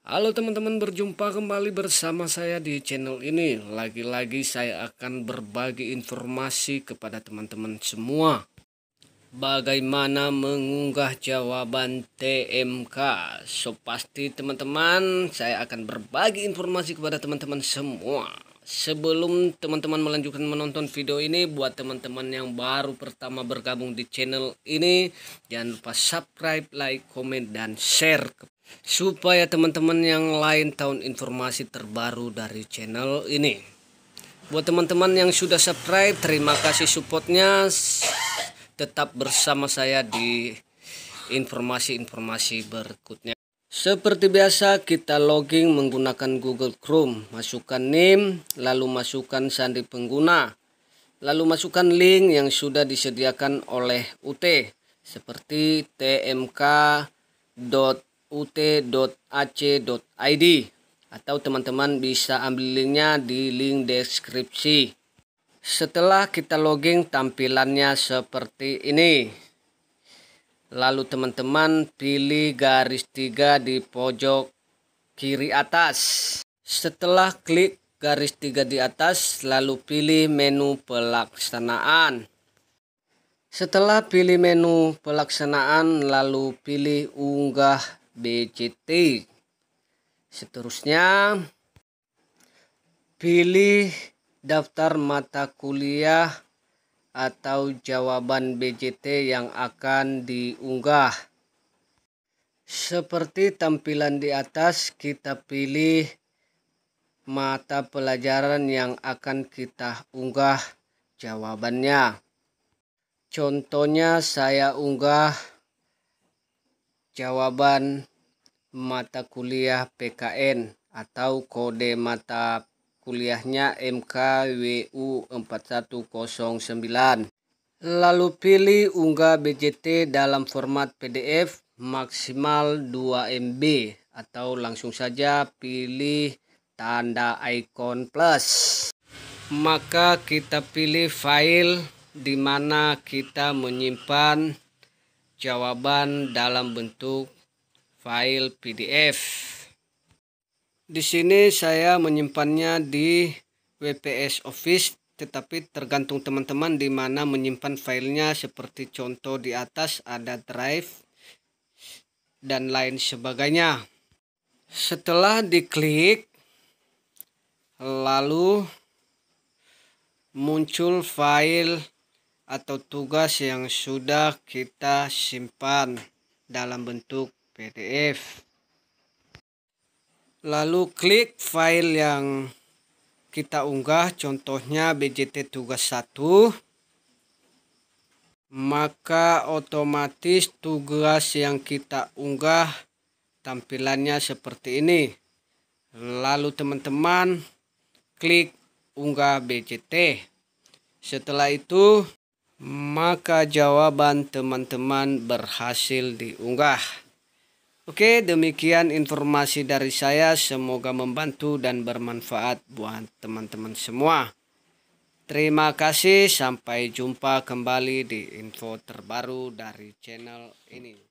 Halo teman-teman, berjumpa kembali bersama saya di channel ini. Lagi-lagi saya akan berbagi informasi kepada teman-teman semua. Bagaimana mengunggah jawaban TMK. So pasti teman-teman, saya akan berbagi informasi kepada teman-teman semua. Sebelum teman-teman melanjutkan menonton video ini, buat teman-teman yang baru pertama bergabung di channel ini, jangan lupa subscribe, like, komen, dan share supaya teman-teman yang lain tahu informasi terbaru dari channel ini. Buat teman-teman yang sudah subscribe, terima kasih supportnya. Tetap bersama saya di informasi-informasi berikutnya. Seperti biasa, kita login menggunakan Google Chrome. Masukkan NIM, lalu masukkan sandi pengguna, lalu masukkan link yang sudah disediakan oleh UT seperti tmk.ut.ac.id, atau teman-teman bisa ambil linknya di link deskripsi. Setelah kita login, tampilannya seperti ini. Lalu teman-teman pilih garis 3 di pojok kiri atas. Setelah klik garis 3 di atas, lalu pilih menu pelaksanaan. Setelah pilih menu pelaksanaan, lalu pilih unggah BJT. Seterusnya pilih daftar mata kuliah atau jawaban BJT yang akan diunggah. Seperti tampilan di atas, kita pilih mata pelajaran yang akan kita unggah jawabannya. Contohnya saya unggah jawaban mata kuliah PKN atau kode mata kuliahnya MKWU 4109. Lalu pilih unggah BJT dalam format PDF maksimal 2 MB, atau langsung saja pilih tanda icon plus. Maka kita pilih file di mana kita menyimpan jawaban dalam bentuk file PDF. Di sini saya menyimpannya di WPS Office, tetapi tergantung teman-teman di mana menyimpan filenya. Seperti contoh di atas ada Drive dan lain sebagainya. Setelah diklik, lalu muncul file atau tugas yang sudah kita simpan dalam bentuk PDF. Lalu klik file yang kita unggah, contohnya BJT tugas 1. Maka otomatis tugas yang kita unggah tampilannya seperti ini. Lalu teman-teman klik unggah BJT. Setelah itu, maka jawaban teman-teman berhasil diunggah. Oke, demikian informasi dari saya. Semoga membantu dan bermanfaat buat teman-teman semua. Terima kasih, sampai jumpa kembali di info terbaru dari channel ini.